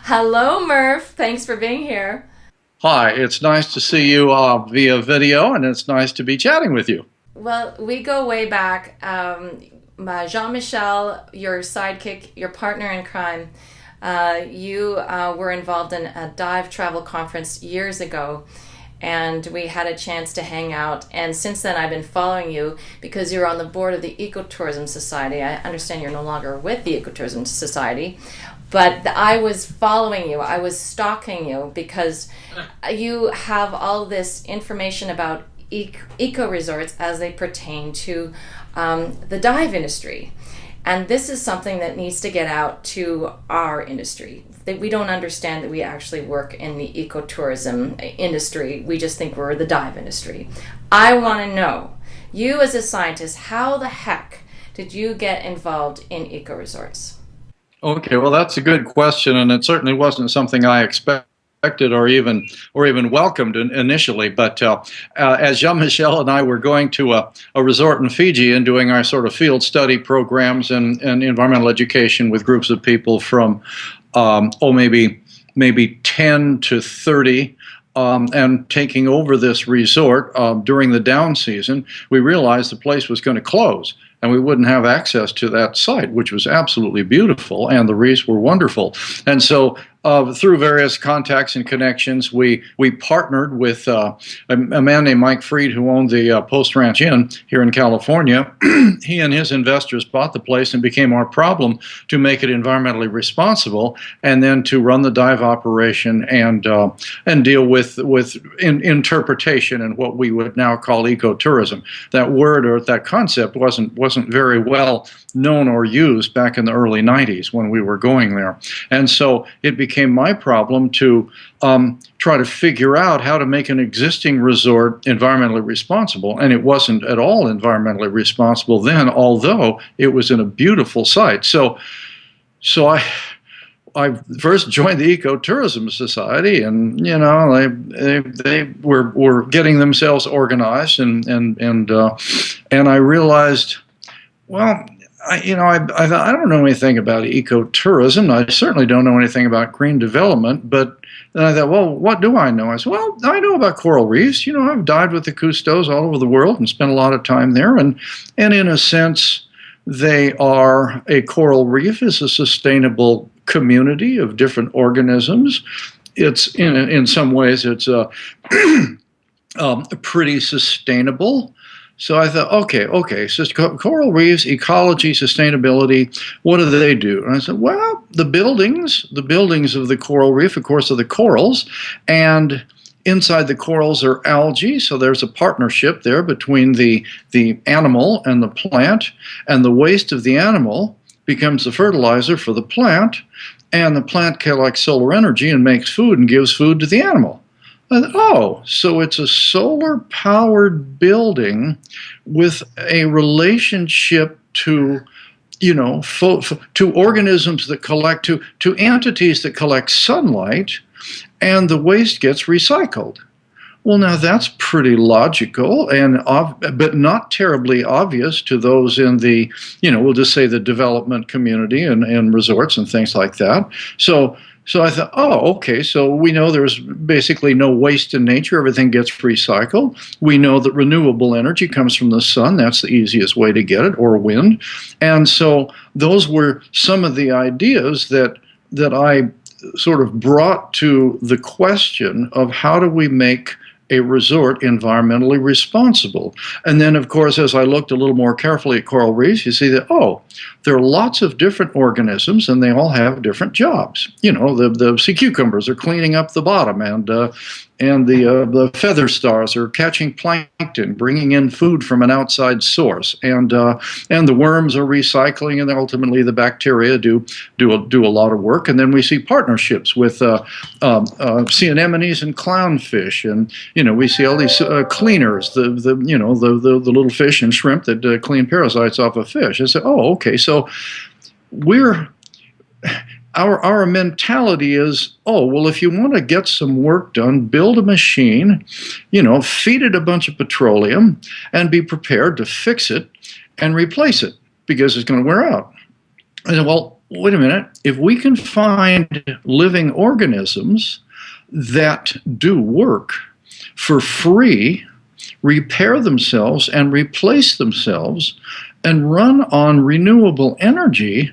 Hello, Murph. Thanks for being here. Hi, it's nice to see you via video, and it's nice to be chatting with you. Well, we go way back. Jean-Michel, your sidekick, your partner in crime, you were involved in a dive travel conference years ago, and we had a chance to hang out. And since then, I've been following you because you're on the board of the Ecotourism Society. I understand you're no longer with the Ecotourism Society, but I was following you. I was stalking you because you have all this information about eco resorts as they pertain to the dive industry. And this is something that needs to get out to our industry. That we don't understand that we actually work in the ecotourism industry. We just think we're the dive industry. I want to know, you as a scientist, how the heck did you get involved in eco resorts? Okay, well, that's a good question, and it certainly wasn't something I expected or even welcomed initially. But as Jean-Michel and I were going to a resort in Fiji and doing our sort of field study programs and environmental education with groups of people from maybe 10 to 30. And taking over this resort during the down season, we realized the place was going to close and we wouldn't have access to that site, which was absolutely beautiful, and the reefs were wonderful. And so through various contacts and connections, we partnered with a man named Mike Freed, who owned the Post Ranch Inn here in California. He and his investors bought the place and became our problem to make it environmentally responsible, and then to run the dive operation and deal with interpretation and what we would now call ecotourism. That word or that concept wasn't very well known or used back in the early 90s when we were going there. And so it became my problem to try to figure out how to make an existing resort environmentally responsible. And it wasn't at all environmentally responsible then, although it was in a beautiful site. So I first joined the Ecotourism Society, and they were getting themselves organized, and I realized, well, I don't know anything about ecotourism. I certainly don't know anything about green development. But then I thought, well, what do I know? I said, well, I know about coral reefs. I've dived with the Cousteaus all over the world and spent a lot of time there. And in a sense, a coral reef is a sustainable community of different organisms. It's in some ways it's pretty sustainable. So I thought, okay, so coral reefs, ecology, sustainability, what do they do? And I said, well, the buildings of the coral reef, of course, are the corals, and inside the corals are algae, so there's a partnership there between the animal and the plant, and the waste of the animal becomes the fertilizer for the plant, and the plant collects solar energy and makes food and gives food to the animal. Oh, so it's a solar-powered building with a relationship to, to organisms that collect, to entities that collect sunlight, and the waste gets recycled. Well, now that's pretty logical, but not terribly obvious to those in the, we'll just say the development community and resorts and things like that. So I thought, oh, okay, so we know there's basically no waste in nature. Everything gets recycled. We know that renewable energy comes from the sun. That's the easiest way to get it, or wind. And so those were some of the ideas that I sort of brought to the question of how do we make a resort environmentally responsible. And then, of course, as I looked a little more carefully at coral reefs, you see that, there are lots of different organisms, and they all have different jobs. The sea cucumbers are cleaning up the bottom, and the feather stars are catching plankton, bringing in food from an outside source, and the worms are recycling, and then ultimately the bacteria do a lot of work. And then we see partnerships with sea anemones and clownfish, and we see all these cleaners, the little fish and shrimp that clean parasites off of fish. I said, okay, so our mentality is, well, if you want to get some work done, build a machine, feed it a bunch of petroleum, and be prepared to fix it and replace it because it's going to wear out. I said, well, wait a minute, if we can find living organisms that do work for free, repair themselves and replace themselves, and run on renewable energy,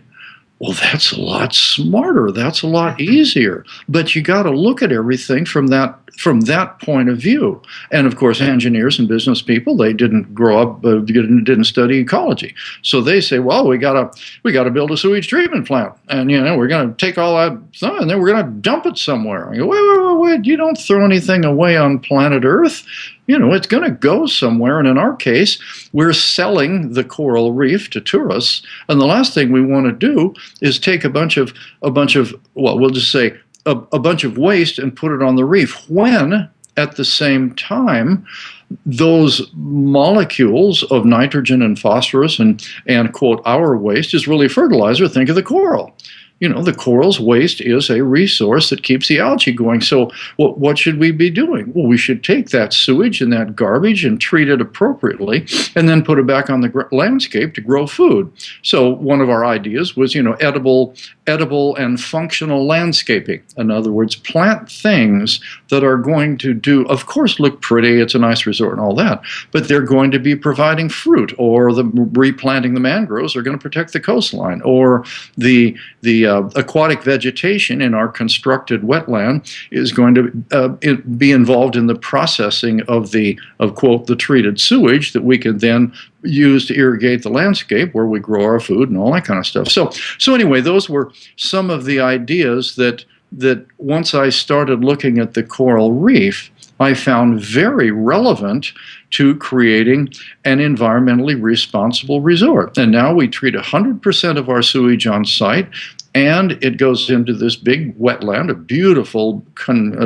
well, that's a lot smarter. That's a lot easier. But you got to look at everything from that point of view. And of course, engineers and business people, they didn't grow up, didn't study ecology. So they say, well, we gotta build a sewage treatment plant, and we're going to take all that stuff and then we're going to dump it somewhere. I go, wait! You don't throw anything away on planet Earth. It's going to go somewhere. And in our case, we're selling the coral reef to tourists. And the last thing we want to do is take a bunch of well, we'll just say a bunch of waste and put it on the reef, when at the same time those molecules of nitrogen and phosphorus and quote, our waste is really fertilizer. Think of the coral. The coral's waste is a resource that keeps the algae going. So what should we be doing? Well, we should take that sewage and that garbage and treat it appropriately, and then put it back on the landscape to grow food. So one of our ideas was, edible and functional landscaping. In other words, plant things that are going to do, of course, look pretty, it's a nice resort and all that, but they're going to be providing fruit, or the replanting the mangroves are going to protect the coastline, or the aquatic vegetation in our constructed wetland is going to be involved in the processing of quote, the treated sewage that we can then use to irrigate the landscape where we grow our food and all that kind of stuff. So anyway, those were some of the ideas that once I started looking at the coral reef, I found very relevant to creating an environmentally responsible resort. And now we treat 100% of our sewage on site, and it goes into this big wetland, a beautiful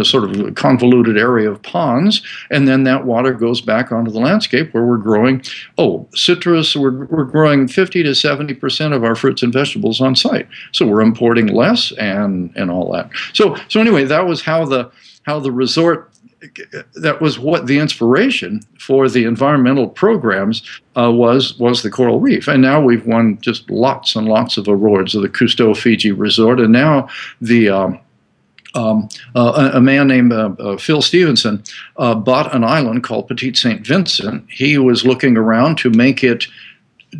sort of convoluted area of ponds, and then that water goes back onto the landscape where we're growing, citrus. We're growing 50 to 70% of our fruits and vegetables on site. So we're importing less and all that. So anyway, that was how the resort, that was what the inspiration for the environmental programs was the coral reef. And now we've won just lots and lots of awards of the Cousteau Fiji Resort. And now a man named Phil Stevenson bought an island called Petite St. Vincent. He was looking around to make it,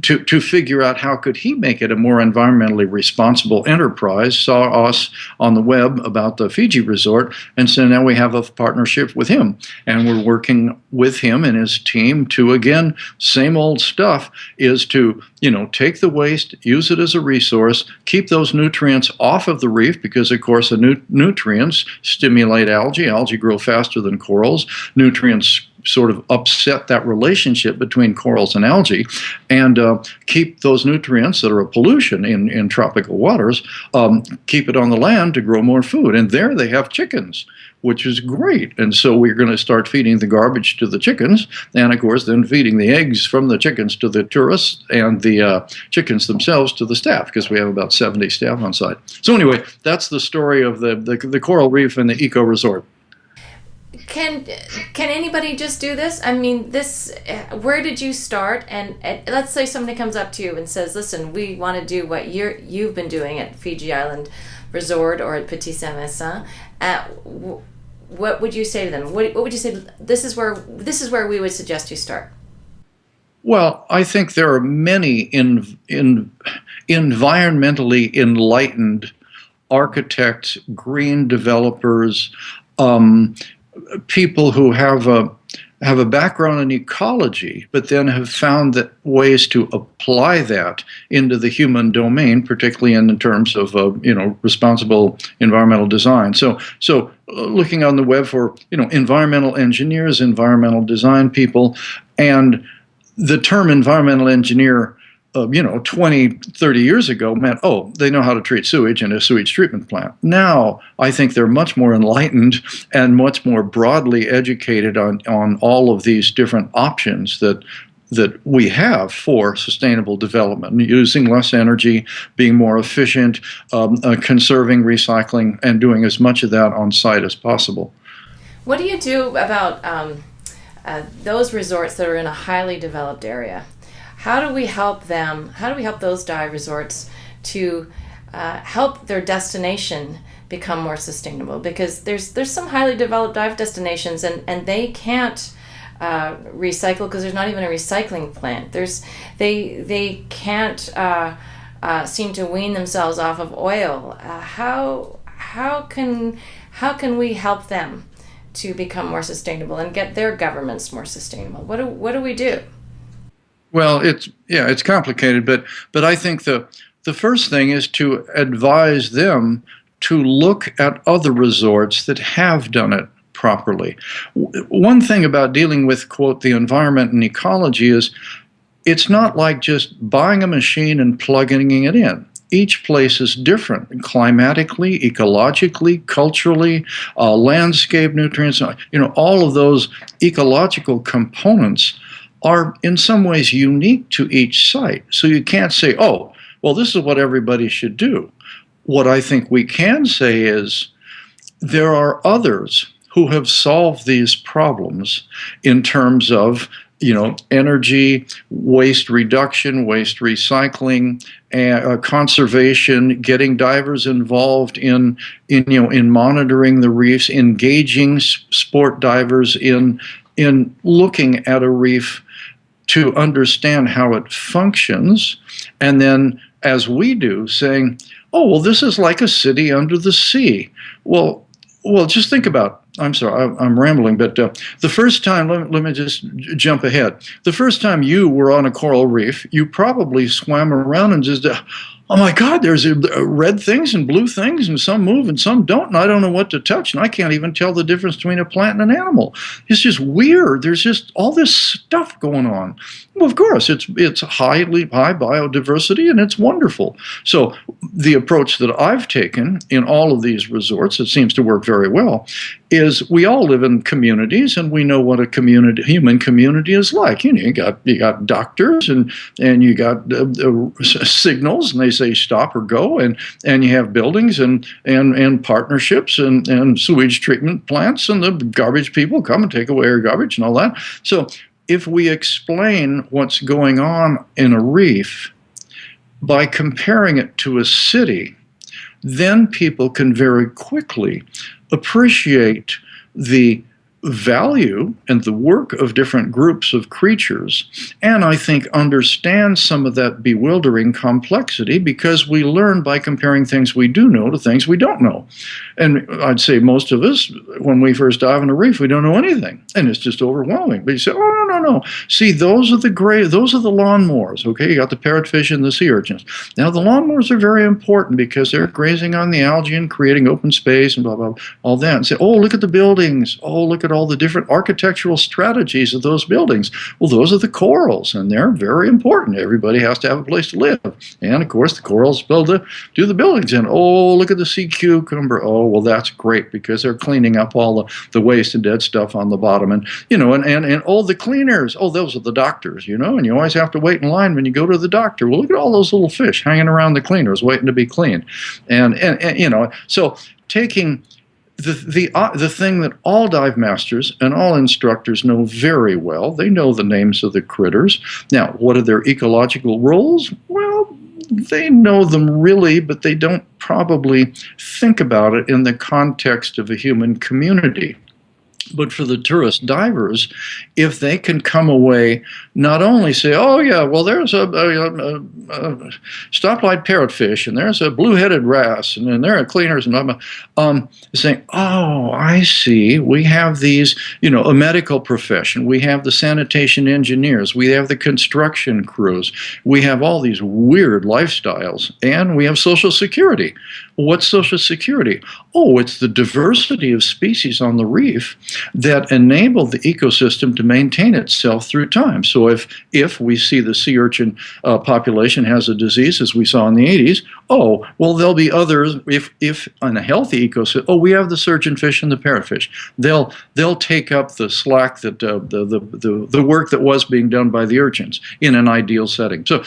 to figure out how could he make it a more environmentally responsible enterprise, saw us on the web about the Fiji resort, and so now we have a partnership with him, and we're working with him and his team to, again, same old stuff, is to take the waste, use it as a resource, keep those nutrients off of the reef, because of course the nutrients stimulate algae. Algae grow faster than corals. Nutrients sort of upset that relationship between corals and algae, and keep those nutrients that are a pollution in tropical waters, keep it on the land to grow more food. And there they have chickens, which is great. And so we're going to start feeding the garbage to the chickens, and of course then feeding the eggs from the chickens to the tourists, and the chickens themselves to the staff, because we have about 70 staff on site. So anyway, that's the story of the coral reef and the eco resort. Can anybody just do this? I mean, where did you start? And let's say somebody comes up to you and says, listen, we want to do what you've been doing at Fiji Island Resort or at Petit Saint Vincent. What would you say to them? What would you say? This is where we would suggest you start. Well, I think there are many environmentally enlightened architects, green developers, people who have a background in ecology, but then have found that ways to apply that into the human domain, particularly in terms of responsible environmental design. So looking on the web for environmental engineers, environmental design people, and the term environmental engineer 20, 30 years ago meant, they know how to treat sewage in a sewage treatment plant. Now, I think they're much more enlightened and much more broadly educated on all of these different options that we have for sustainable development, using less energy, being more efficient, conserving, recycling, and doing as much of that on site as possible. What do you do about those resorts that are in a highly developed area? How do we help them? How do we help those dive resorts to help their destination become more sustainable, because there's some highly developed dive destinations and they can't recycle because there's not even a recycling plant. They can't seem to wean themselves off of oil. How can we help them to become more sustainable and get their governments more sustainable? What do we do? Well, it's complicated, but I think the first thing is to advise them to look at other resorts that have done it properly. One thing about dealing with, quote, the environment and ecology is it's not like just buying a machine and plugging it in. Each place is different, climatically, ecologically, culturally, landscape nutrients, all of those ecological components are in some ways unique to each site. So you can't say, oh, well, this is what everybody should do. What I think we can say is there are others who have solved these problems in terms of energy, waste reduction, waste recycling, conservation, getting divers involved in monitoring the reefs, engaging sport divers in looking at a reef to understand how it functions, and then, as we do, saying, oh, well, this is like a city under the sea. Well, just think about, I'm sorry, I'm rambling, but the first time, let me just jump ahead. The first time you were on a coral reef, you probably swam around and just, oh my God, there's red things and blue things, and some move and some don't, and I don't know what to touch, and I can't even tell the difference between a plant and an animal. It's just weird. There's just all this stuff going on. Well, of course, it's high biodiversity, and it's wonderful. So the approach that I've taken in all of these resorts, it seems to work very well, is we all live in communities, and we know what a human community is like. You got doctors, and you got signals, and they say stop or go, and you have buildings and partnerships and sewage treatment plants, and the garbage people come and take away our garbage and all that. So if we explain what's going on in a reef by comparing it to a city, then people can very quickly appreciate the value and the work of different groups of creatures, and I think understand some of that bewildering complexity, because we learn by comparing things we do know to things we don't know. And I'd say most of us, when we first dive in a reef, we don't know anything, and it's just overwhelming. But you say, oh, no. See, those are the lawnmowers, okay? You got the parrotfish and the sea urchins. Now, the lawnmowers are very important because they're grazing on the algae and creating open space and blah, blah, blah, all that. And say, oh, look at the buildings. Oh, look at all the different architectural strategies of those buildings. Well, those are the corals, and they're very important. Everybody has to have a place to live. And, of course, the corals build do the buildings. And, oh, look at the sea cucumber. Oh, well, that's great because they're cleaning up all the waste and dead stuff on the bottom. And, and all the cleaners. Oh, those are the doctors, and you always have to wait in line when you go to the doctor. Well, look at all those little fish hanging around the cleaners waiting to be cleaned. And so taking the thing that all dive masters and all instructors know very well, they know the names of the critters. Now, what are their ecological roles? Well, they know them really, but they don't probably think about it in the context of a human community. But for the tourist divers, if they can come away, not only say, oh, yeah, well, there's a stoplight parrotfish, and there's a blue-headed wrasse, and then there are cleaners, and blah, blah, saying, oh, I see, we have these, a medical profession, we have the sanitation engineers, we have the construction crews, we have all these weird lifestyles, and we have Social Security. What's Social Security? Oh, it's the diversity of species on the reef that enable the ecosystem to maintain itself through time. So if we see the sea urchin population has a disease, as we saw in the 80s, oh, well, there'll be others. If in a healthy ecosystem, oh, we have the surgeonfish and the parrotfish. They'll take up the slack that the work that was being done by the urchins in an ideal setting. So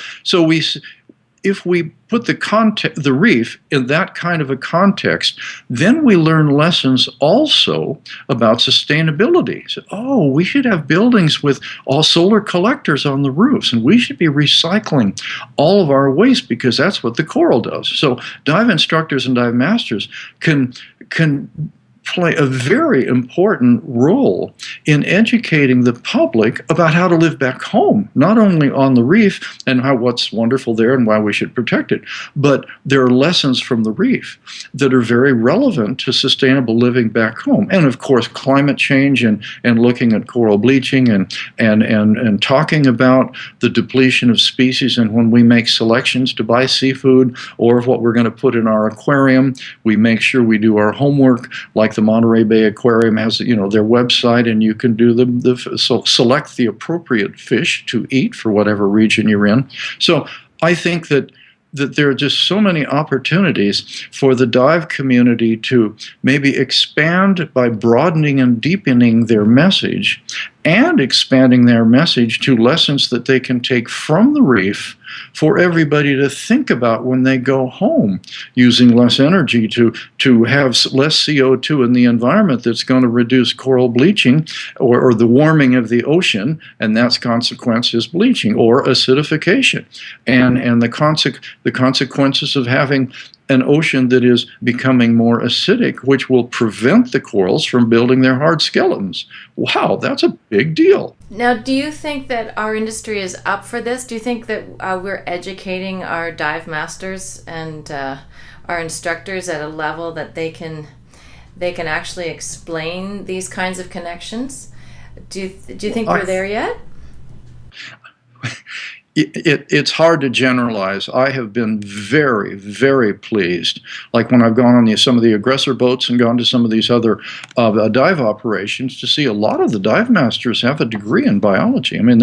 if we put the reef in that kind of a context, then we learn lessons also about sustainability. So, oh, we should have buildings with all solar collectors on the roofs, and we should be recycling all of our waste because that's what the coral does. So dive instructors and dive masters can play a very important role in educating the public about how to live back home, not only on the reef and what's wonderful there and why we should protect it, but there are lessons from the reef that are very relevant to sustainable living back home. And of course, climate change and looking at coral bleaching and talking about the depletion of species. And when we make selections to buy seafood or what we're going to put in our aquarium, we make sure we do our homework, like the Monterey Bay Aquarium has, their website, and you can do so select the appropriate fish to eat for whatever region you're in. So I think that there are just so many opportunities for the dive community to maybe expand by broadening and deepening their message and expanding their message to lessons that they can take from the reef for everybody to think about when they go home, using less energy to have less CO2 in the environment that's going to reduce coral bleaching or the warming of the ocean, and that's consequence is bleaching or acidification. And the consequences of having an ocean that is becoming more acidic, which will prevent the corals from building their hard skeletons. Wow, that's a big deal. Now, do you think that our industry is up for this? Do you think that we're educating our dive masters and our instructors at a level that they can actually explain these kinds of connections? Do you think we're there yet? It's hard to generalize. I have been very, very pleased. Like when I've gone on some of the aggressor boats and gone to some of these other dive operations, to see a lot of the dive masters have a degree in biology. I mean,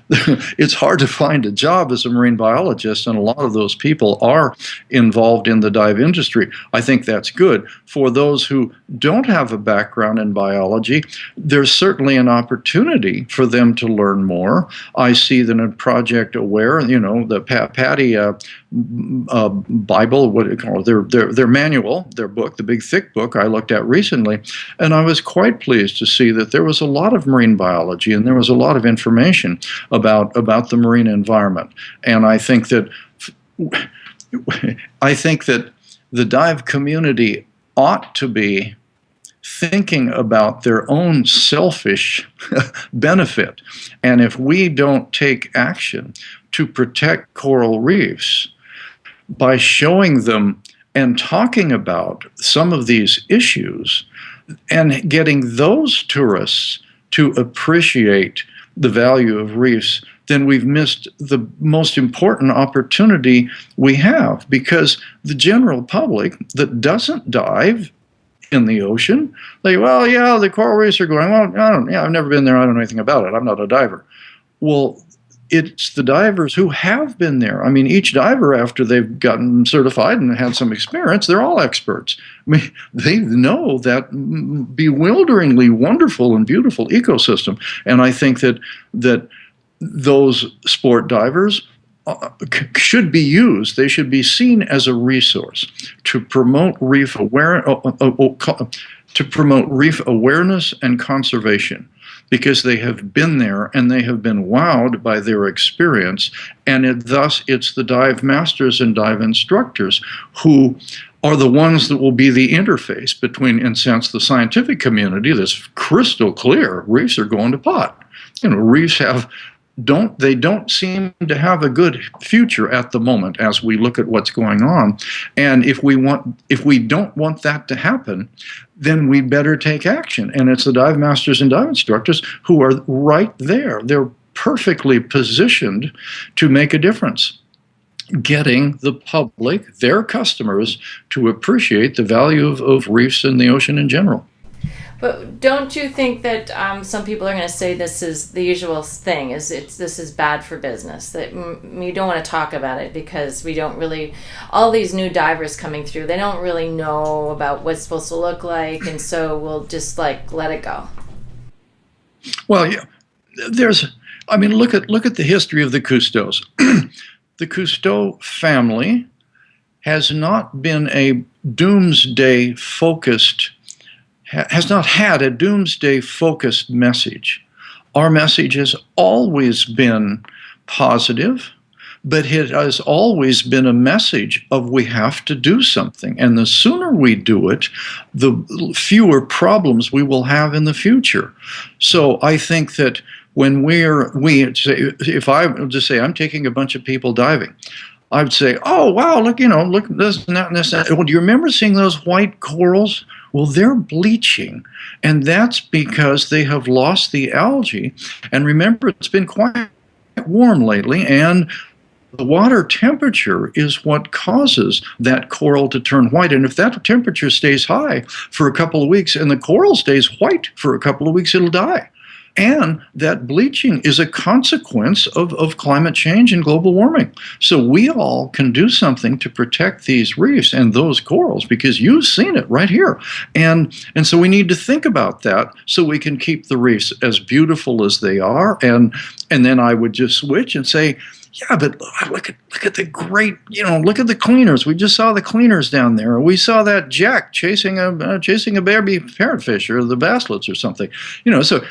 it's hard to find a job as a marine biologist, and a lot of those people are involved in the dive industry. I think that's good. For those who don't have a background in biology, there's certainly an opportunity for them to learn more. I see that in Project Aware, the Patty Bible, what do you call it, their manual, their book, the big thick book I looked at recently, and I was quite pleased to see that there was a lot of marine biology and there was a lot of information about the marine environment. And I think that the dive community ought to be thinking about their own selfish benefit. And if we don't take action to protect coral reefs by showing them and talking about some of these issues and getting those tourists to appreciate the value of reefs, then we've missed the most important opportunity we have, because the general public that doesn't dive in the ocean, the coral reefs are going, I've never been there, I don't know anything about it, I'm not a diver. Well, it's the divers who have been there. I mean, each diver, after they've gotten certified and had some experience, they're all experts. I mean, they know that bewilderingly wonderful and beautiful ecosystem. And I think that those sport divers should be used. They should be seen as a resource to promote reef awareness and conservation, because they have been there and they have been wowed by their experience. And thus it's the dive masters and dive instructors who are the ones that will be the interface between, in a sense, the scientific community that's crystal clear. Reefs are going to pot. Reefs don't seem to have a good future at the moment as we look at what's going on. And if we don't want that to happen, then we better take action. And it's the dive masters and dive instructors who are right there. They're perfectly positioned to make a difference, getting the public, their customers, to appreciate the value of reefs in the ocean in general. But don't you think that some people are going to say this is the usual thing, this is bad for business, that we don't want to talk about it because we don't really, all these new divers coming through, they don't really know about what it's supposed to look like, and so we'll just let it go? Well, yeah, look at the history of the Cousteaus. the Cousteau family has not been a doomsday focused, has not had a doomsday focused message. Our message has always been positive, but it has always been a message of we have to do something. And the sooner we do it, the fewer problems we will have in the future. So I think that when if I just say I'm taking a bunch of people diving, I would say, oh, wow, look, look, this and that and this. Well, do you remember seeing those white corals? Well, they're bleaching, and that's because they have lost the algae. And remember, it's been quite warm lately, and the water temperature is what causes that coral to turn white. And if that temperature stays high for a couple of weeks and the coral stays white for a couple of weeks, it'll die. And that bleaching is a consequence of climate change and global warming. So we all can do something to protect these reefs and those corals, because you've seen it right here. And so we need to think about that so we can keep the reefs as beautiful as they are. And then I would just switch and say, yeah, but look at the great, look at the cleaners. We just saw the cleaners down there. We saw that Jacque chasing a baby parrotfish or the basslets or something. So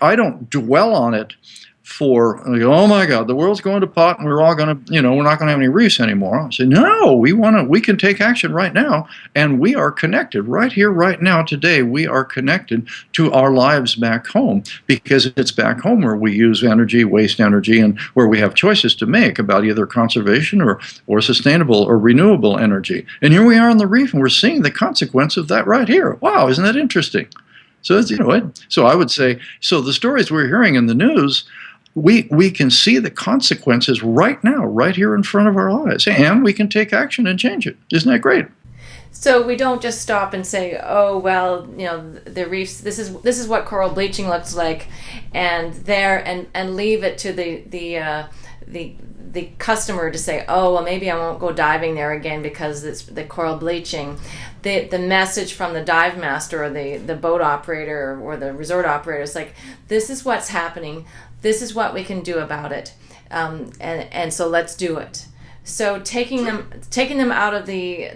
I don't dwell on it for, oh my God, the world's going to pot and we're all going to, we're not going to have any reefs anymore. I say, no, we can take action right now, and we are connected right here, right now, today. We are connected to our lives back home, because it's back home where we use energy, waste energy, and where we have choices to make about either conservation or sustainable or renewable energy. And here we are on the reef, and we're seeing the consequence of that right here. Wow, isn't that interesting? So so I would say, so the stories we're hearing in the news, we can see the consequences right now, right here in front of our eyes, and we can take action and change it. Isn't that great? So we don't just stop and say, oh, well, the reefs, this is what coral bleaching looks like, and leave it to the customer to say, oh, well, maybe I won't go diving there again because it's the coral bleaching. The message from the dive master or the boat operator or the resort operator is like, this is what's happening. This is what we can do about it, and so let's do it. So taking them out of the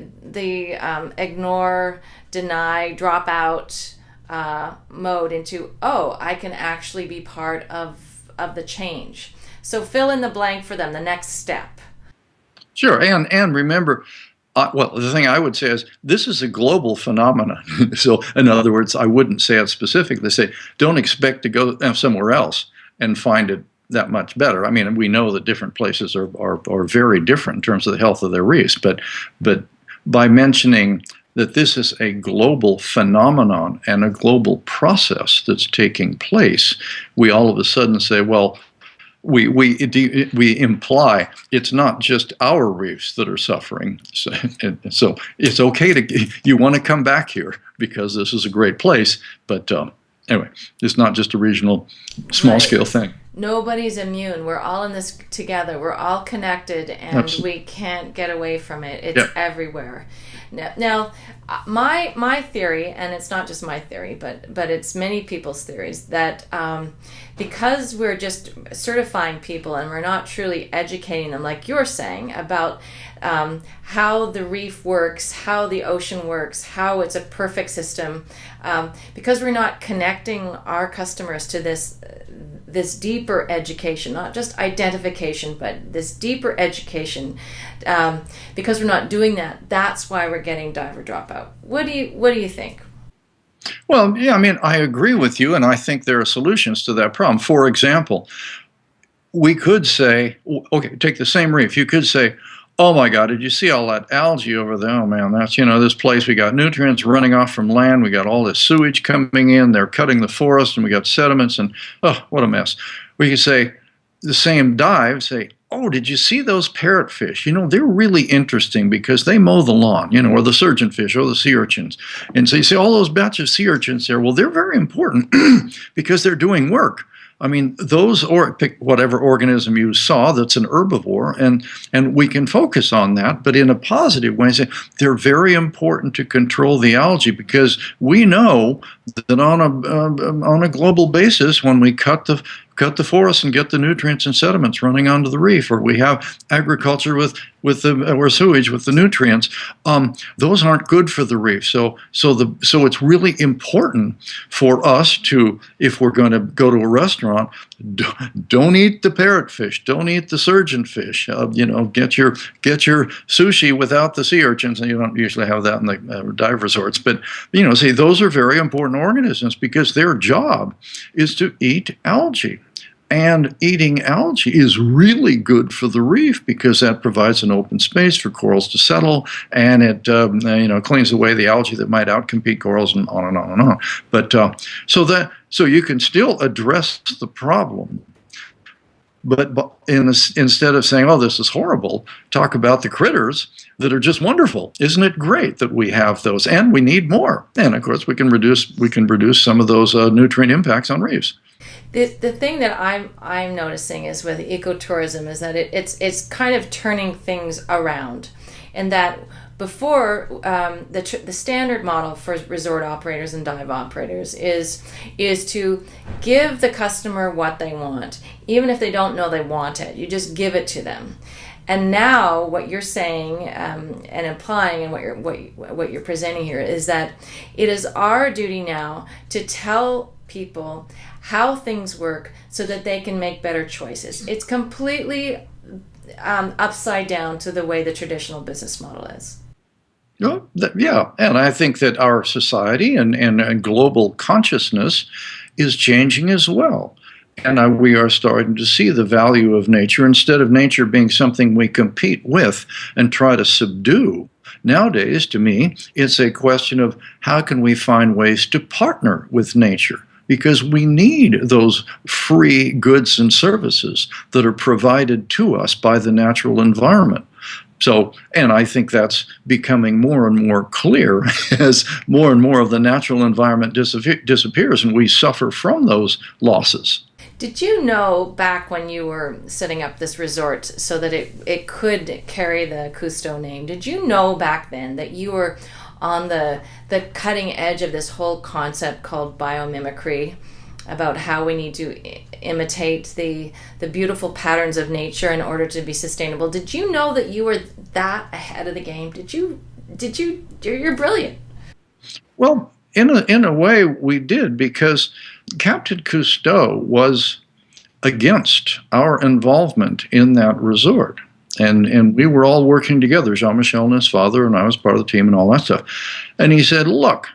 ignore, deny, drop out mode into, oh, I can actually be part of the change. So fill in the blank for them, the next step. Sure, and remember, well, the thing I would say is this is a global phenomenon. So in other words, I wouldn't say it specifically. Say, don't expect to go somewhere else and find it that much better. I mean, we know that different places are very different in terms of the health of their reefs, but by mentioning that this is a global phenomenon and a global process that's taking place, we all of a sudden say, well, we imply it's not just our reefs that are suffering. So it's okay you want to come back here because this is a great place, but anyway, it's not just a regional, small-scale thing. Nobody's immune. We're all in this together. We're all connected, and Absolutely. We can't get away from it. It's everywhere. Now, my theory, and it's not just my theory, but it's many people's theories, that because we're just certifying people and we're not truly educating them, like you're saying, about how the reef works, how the ocean works, how it's a perfect system, because we're not connecting our customers to this deeper education, not just identification, but this deeper education, because we're not doing that. That's why we're getting diver dropout. What do you think? Well, yeah, I mean, I agree with you, and I think there are solutions to that problem. For example, we could say, okay, take the same reef. You could say, oh my God, did you see all that algae over there? Oh man, that's, this place, we got nutrients running off from land, we got all this sewage coming in, they're cutting the forest, and we got sediments, and oh, what a mess. We could say, the same dive, say, oh, did you see those parrotfish? They're really interesting because they mow the lawn, or the surgeonfish or the sea urchins. And so you see all those batches of sea urchins there. Well, they're very important because they're doing work. I mean, those, or pick whatever organism you saw that's an herbivore, and we can focus on that, but in a positive way. Say they're very important to control the algae, because we know that on a global basis, when we cut the forest and get the nutrients and sediments running onto the reef, or we have agriculture or sewage with the nutrients, those aren't good for the reef. So it's really important for us to, if we're going to go to a restaurant, don't eat the parrotfish, don't eat the surgeon fish. Get your sushi without the sea urchins, and you don't usually have that in the dive resorts. But see, those are very important organisms, because their job is to eat algae. And eating algae is really good for the reef, because that provides an open space for corals to settle, and it cleans away the algae that might outcompete corals, and on and on and on. But so you can still address the problem, but instead of saying, "Oh, this is horrible," talk about the critters that are just wonderful. Isn't it great that we have those, and we need more? And of course, we can reduce some of those nutrient impacts on reefs. The thing that I'm noticing is with ecotourism is that it's kind of turning things around, and that before the standard model for resort operators and dive operators is to give the customer what they want, even if they don't know they want it. You just give it to them. And now what you're saying and implying, and what you're presenting here, is that it is our duty now to tell people how things work so that they can make better choices. It's completely upside down to the way the traditional business model is. Yeah, and I think that our society and global consciousness is changing as well. And we are starting to see the value of nature, instead of nature being something we compete with and try to subdue. Nowadays, to me, it's a question of how can we find ways to partner with nature, because we need those free goods and services that are provided to us by the natural environment. So, and I think that's becoming more and more clear as more and more of the natural environment disappears, and we suffer from those losses. Did you know back when you were setting up this resort so that it could carry the Cousteau name, did you know back then that you were on the cutting edge of this whole concept called biomimicry, about how we need to imitate the beautiful patterns of nature in order to be sustainable? Did you know that you were that ahead of the game? You're brilliant. Well, in a way we did, because Captain Cousteau was against our involvement in that resort. And we were all working together, Jean-Michel and his father, and I was part of the team and all that stuff. And he said, "Look,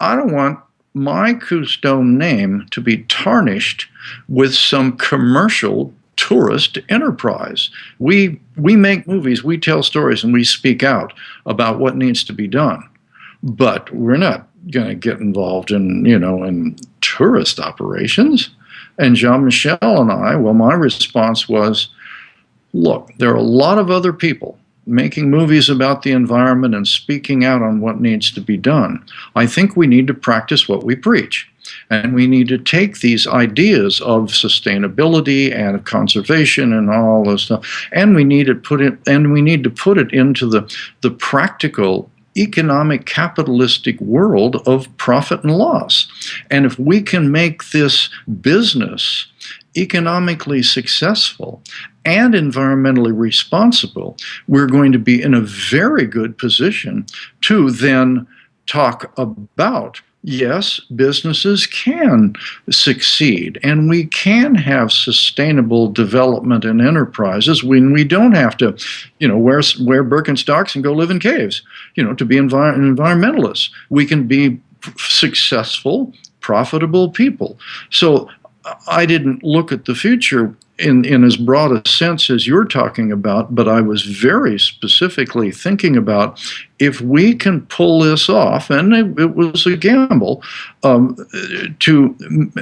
I don't want my Cousteau name to be tarnished with some commercial tourist enterprise. We make movies, we tell stories, and we speak out about what needs to be done. But we're not going to get involved in tourist operations." And Jean-Michel and I, well, my response was, "Look, there are a lot of other people making movies about the environment and speaking out on what needs to be done. I think we need to practice what we preach. And we need to take these ideas of sustainability and conservation and all this stuff, and we need to put it into the practical economic capitalistic world of profit and loss. And if we can make this business economically successful and environmentally responsible, we're going to be in a very good position to then talk about, yes, businesses can succeed, and we can have sustainable development and enterprises when we don't have to, wear Birkenstocks and go live in caves, to be environmentalists. We can be successful, profitable people. So I didn't look at the future in as broad a sense as you're talking about, but I was very specifically thinking about, if we can pull this off, and it was a gamble, to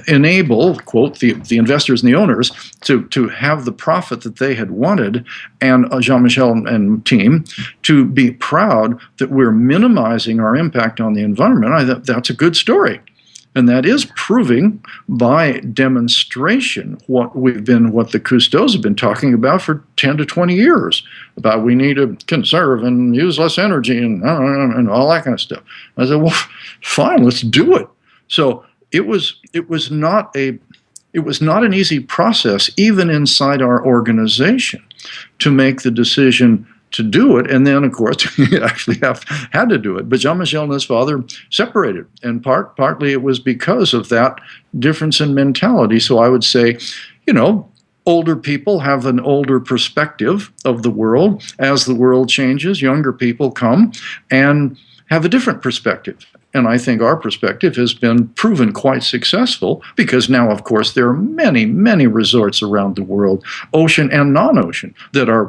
enable, quote, the investors and the owners to have the profit that they had wanted, and Jean-Michel and team to be proud that we're minimizing our impact on the environment. I thought that's a good story. And that is proving by demonstration what the Cousteaus have been talking about for 10 to 20 years, about we need to conserve and use less energy and all that kind of stuff. I said, well, fine, let's do it. So it was not an easy process, even inside our organization, to make the decision to do it. And then, of course, we actually had to do it. But Jean-Michel and his father separated, and partly it was because of that difference in mentality. So I would say, older people have an older perspective of the world. As the world changes, younger people come and have a different perspective. And I think our perspective has been proven quite successful, because now, of course, there are many, many resorts around the world, ocean and non-ocean, that are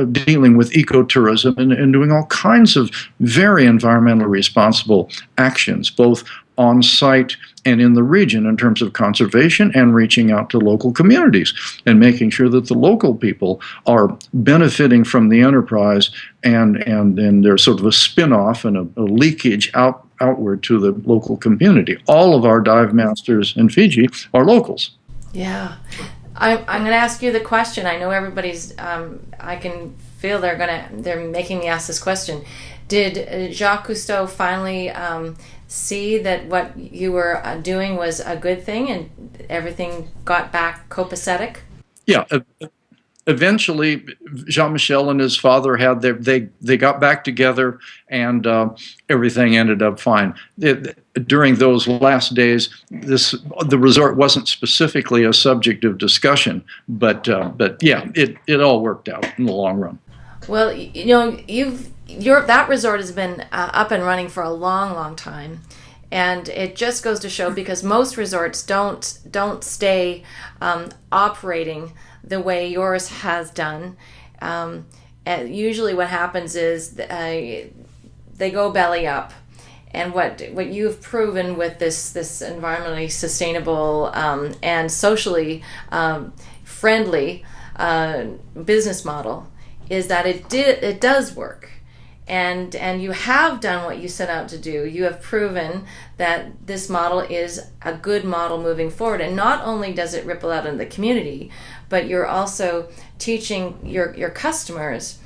dealing with ecotourism and doing all kinds of very environmentally responsible actions, both on site and in the region, in terms of conservation and reaching out to local communities and making sure that the local people are benefiting from the enterprise, and there's sort of a spin-off and a leakage outward to the local community. All of our dive masters in Fiji are locals. Yeah. I'm going to ask you the question. I know everybody's, I can feel they're making me ask this question. Did Jacque Cousteau finally see that what you were doing was a good thing and everything got back copacetic? Yeah. Eventually, Jean-Michel and his father they got back together, and everything ended up fine. During those last days, the resort wasn't specifically a subject of discussion, but yeah, it all worked out in the long run. Well, that resort has been up and running for a long, long time. And it just goes to show, because most resorts don't stay operating the way yours has done. Usually what happens is they go belly up. And what you've proven with this environmentally sustainable and socially friendly business model is that it does work. And you have done what you set out to do. You have proven that this model is a good model moving forward. And not only does it ripple out in the community, but you're also teaching your customers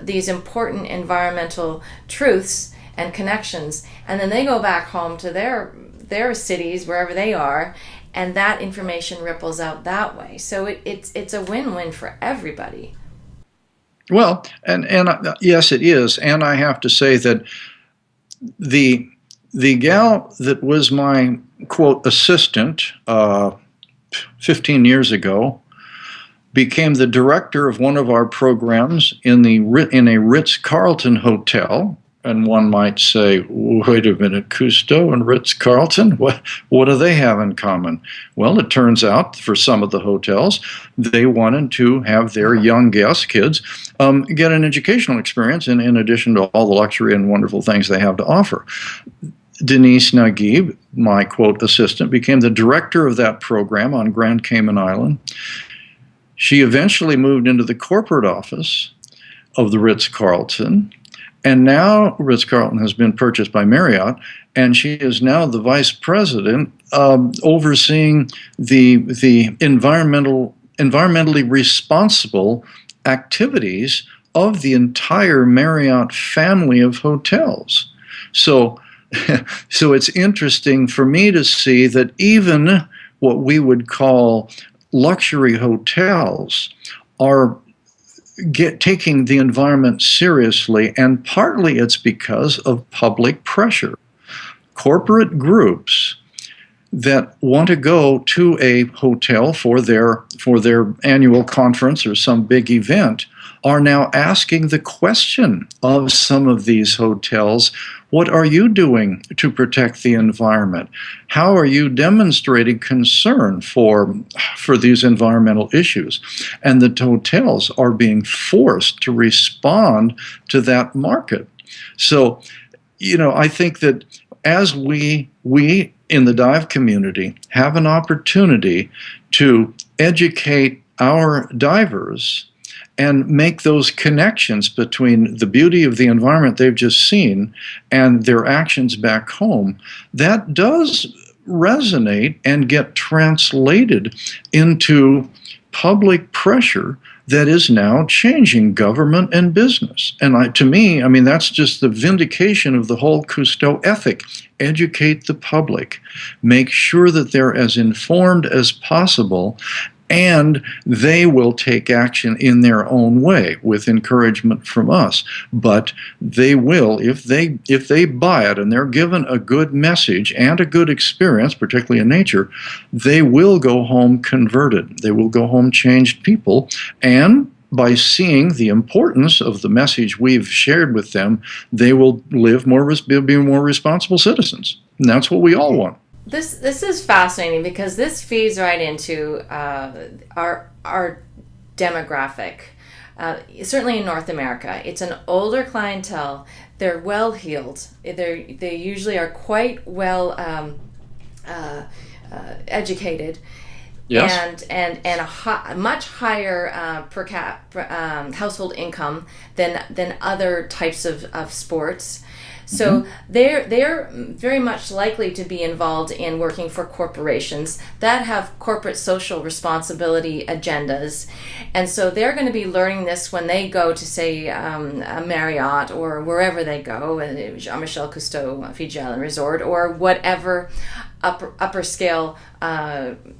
these important environmental truths and connections. And then they go back home to their cities, wherever they are, and that information ripples out that way. So it's a win-win for everybody. Well, and yes, it is. And I have to say that the gal that was my, quote, assistant 15 years ago became the director of one of our programs in a Ritz-Carlton hotel. And one might say, wait a minute, Cousteau and Ritz-Carlton, what do they have in common? Well, it turns out for some of the hotels, they wanted to have their young guests, kids, get an educational experience in addition to all the luxury and wonderful things they have to offer. Denise Naguib, my, quote, assistant, became the director of that program on Grand Cayman Island. She eventually moved into the corporate office of the Ritz-Carlton. And now Ritz-Carlton has been purchased by Marriott, and she is now the vice president overseeing the environmentally responsible activities of the entire Marriott family of hotels. So it's interesting for me to see that even what we would call luxury hotels are taking the environment seriously, and partly it's because of public pressure. Corporate groups that want to go to a hotel for their annual conference or some big event are now asking the question of some of these hotels, what are you doing to protect the environment? How are you demonstrating concern for these environmental issues? And the hotels are being forced to respond to that market. So, I think that as we in the dive community have an opportunity to educate our divers and make those connections between the beauty of the environment they've just seen and their actions back home, that does resonate and get translated into public pressure that is now changing government and business. And to me, I mean, that's just the vindication of the whole Cousteau ethic. Educate the public. Make sure that they're as informed as possible, and they will take action in their own way with encouragement from us. But they will, if they buy it and they're given a good message and a good experience, particularly in nature, they will go home converted. They will go home changed people. And by seeing the importance of the message we've shared with them, they will live be more responsible citizens. And that's what we all want. This is fascinating because this feeds right into our demographic. Certainly in North America, it's an older clientele. They're well heeled. They usually are quite well educated. Yes. And a much higher per cap household income than other types of sports. So they're very much likely to be involved in working for corporations that have corporate social responsibility agendas. And so they're going to be learning this when they go to, say, a Marriott or wherever they go, Jacque Cousteau, Fiji Island Resort, or whatever upper scale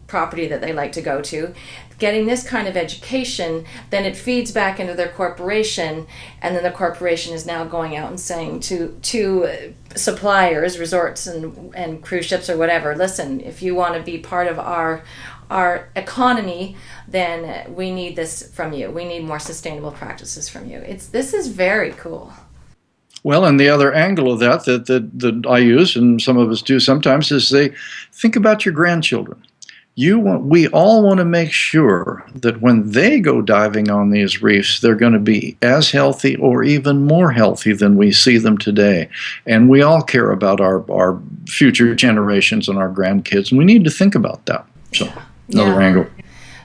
property that they like to go to. Getting this kind of education, then it feeds back into their corporation, and then the corporation is now going out and saying to suppliers, resorts and cruise ships or whatever, listen, if you want to be part of our economy, then we need this from you. We need more sustainable practices from you. This is very cool. Well, and the other angle of that I use, and some of us do sometimes, is they think about your grandchildren. We all want to make sure that when they go diving on these reefs, they're going to be as healthy or even more healthy than we see them today. And we all care about our future generations and our grandkids, and we need to think about that. So, another angle.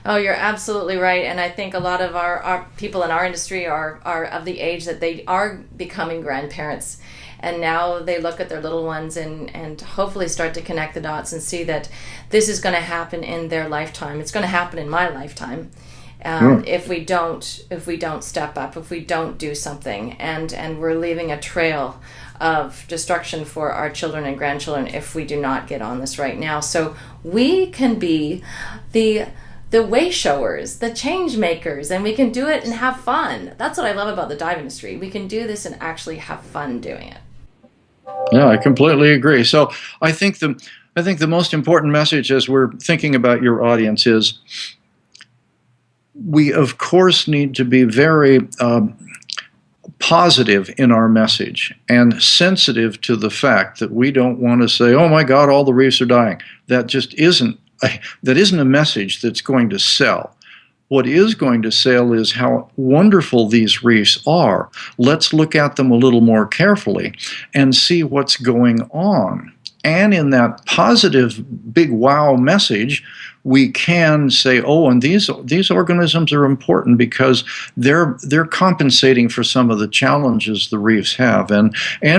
Oh, you're absolutely right. And I think a lot of our people in our industry are of the age that they are becoming grandparents. And now they look at their little ones and hopefully start to connect the dots and see that this is going to happen in their lifetime. It's going to happen in my lifetime if we don't step up, if we don't do something, and we're leaving a trail of destruction for our children and grandchildren if we do not get on this right now. So we can be the way showers, the change makers, and we can do it and have fun. That's what I love about the dive industry. We can do this and actually have fun doing it. Yeah, I completely agree. So I think the most important message as we're thinking about your audience is we, of course, need to be very positive in our message and sensitive to the fact that we don't want to say, oh my God, all the reefs are dying. That just isn't a message that's going to sell. What is going to sell is how wonderful these reefs are. Let's look at them a little more carefully and see what's going on. And in that positive big wow message, we can say, oh, and these organisms are important because they're compensating for some of the challenges the reefs have, and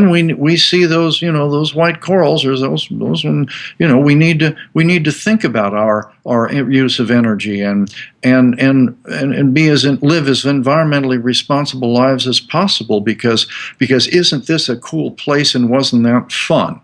we see those those white corals or those when we need to think about our use of energy and live as environmentally responsible lives as possible because isn't this a cool place and wasn't that fun?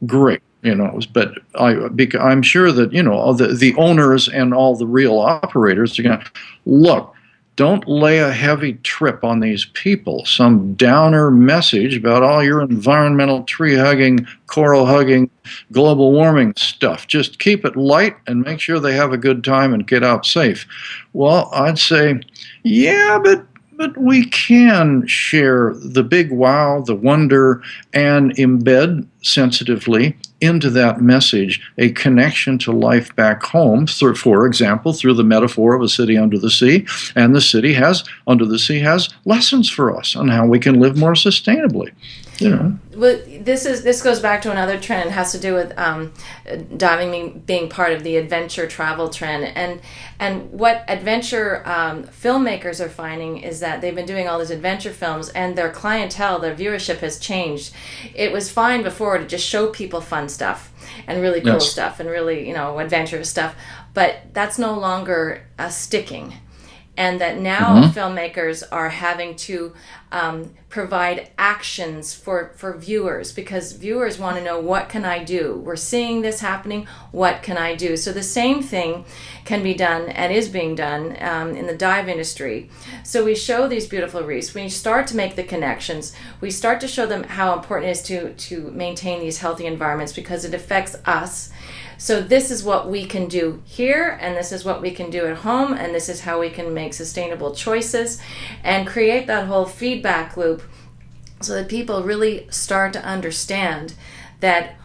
Great. But I'm sure that, the owners and all the real operators are going to look, don't lay a heavy trip on these people, some downer message about all your environmental tree-hugging, coral-hugging, global warming stuff. Just keep it light and make sure they have a good time and get out safe. Well, I'd say, yeah, but we can share the big wow, the wonder, and embed sensitively into that message a connection to life back home, for example, through the metaphor of a city under the sea. And the city under the sea has lessons for us on how we can live more sustainably. you know. Well, this goes back to another trend. It has to do with diving being part of the adventure travel trend, and what adventure filmmakers are finding is that they've been doing all these adventure films, and their clientele, their viewership has changed. It was fine before to just show people fun stuff and really cool stuff and really adventurous stuff, but that's no longer sticking. And that now filmmakers are having to provide actions for viewers, because viewers want to know, what can I do? We're seeing this happening. What can I do? So the same thing can be done and is being done in the dive industry. So we show these beautiful reefs. We start to make the connections. We start to show them how important it is to maintain these healthy environments, because it affects us. So this is what we can do here, and this is what we can do at home, and this is how we can make sustainable choices and create that whole feedback loop, so that people really start to understand that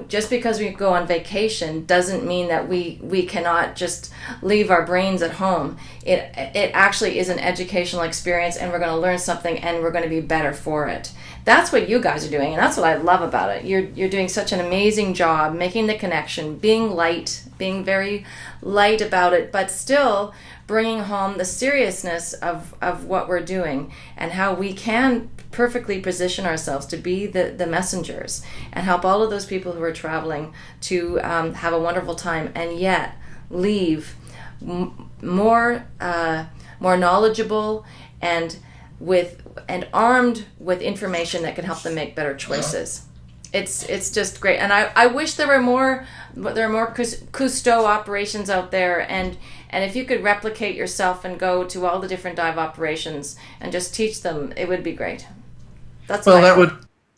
just because we go on vacation doesn't mean that we cannot just leave our brains at home. It actually is an educational experience, and we're going to learn something, and we're going to be better for it. That's what you guys are doing, and that's what I love about it. You're doing such an amazing job making the connection, being light, being very light about it, but still bringing home the seriousness of what we're doing and how we can perfectly position ourselves to be the messengers and help all of those people who are traveling to have a wonderful time, and yet leave more knowledgeable and armed with information that can help them make better choices. It's just great, and I wish there were more Cousteau operations out there, and if you could replicate yourself and go to all the different dive operations and just teach them, it would be great.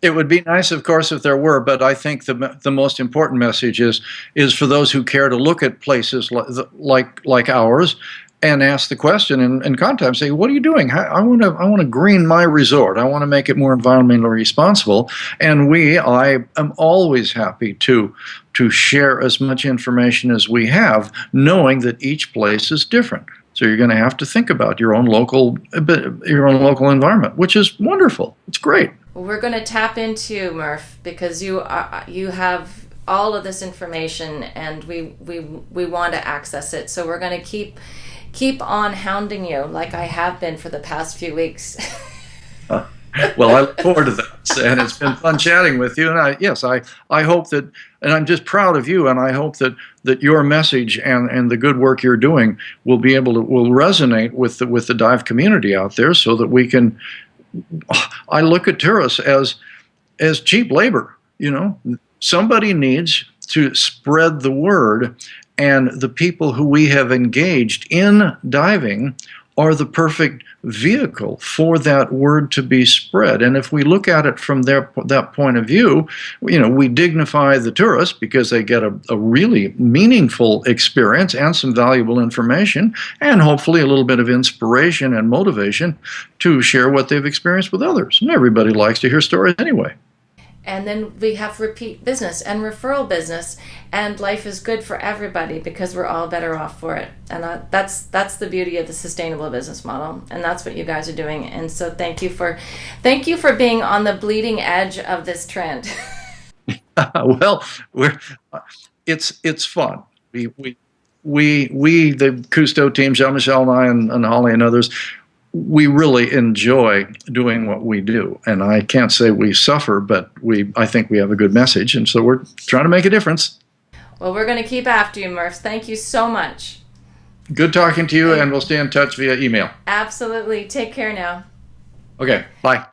It would be nice, of course, if there were, but I think the most important message is for those who care to look at places like ours and ask the question and contact, say, what are you doing? I want to green my resort. I want to make it more environmentally responsible. And I am always happy to share as much information as we have, knowing that each place is different. So you're going to have to think about your own local environment, which is wonderful. It's great. We're going to tap into you, Murph, because you have all of this information, and we want to access it. So we're going to keep on hounding you like I have been for the past few weeks. Well, I look forward to that, and it's been fun chatting with you. And I hope that, and I'm just proud of you, and I hope that your message and the good work you're doing will resonate with the dive community out there, so that we can. I look at tourists as cheap labor. Somebody needs to spread the word, and the people who we have engaged in diving are the perfect vehicle for that word to be spread. And if we look at it from that point of view, we dignify the tourists because they get a really meaningful experience and some valuable information, and hopefully a little bit of inspiration and motivation to share what they've experienced with others. And everybody likes to hear stories anyway. And then we have repeat business and referral business, and life is good for everybody because we're all better off for it. And that's the beauty of the sustainable business model, and that's what you guys are doing. And so thank you for being on the bleeding edge of this trend. Well, it's fun. We the Cousteau team, Jean-Michel and I, and Holly and others, we really enjoy doing what we do. And I can't say we suffer, but I think we have a good message, and so we're trying to make a difference. Well, we're going to keep after you, Murph. Thank you so much. Good talking to you, and we'll stay in touch via email. Absolutely. Take care now. Okay, bye.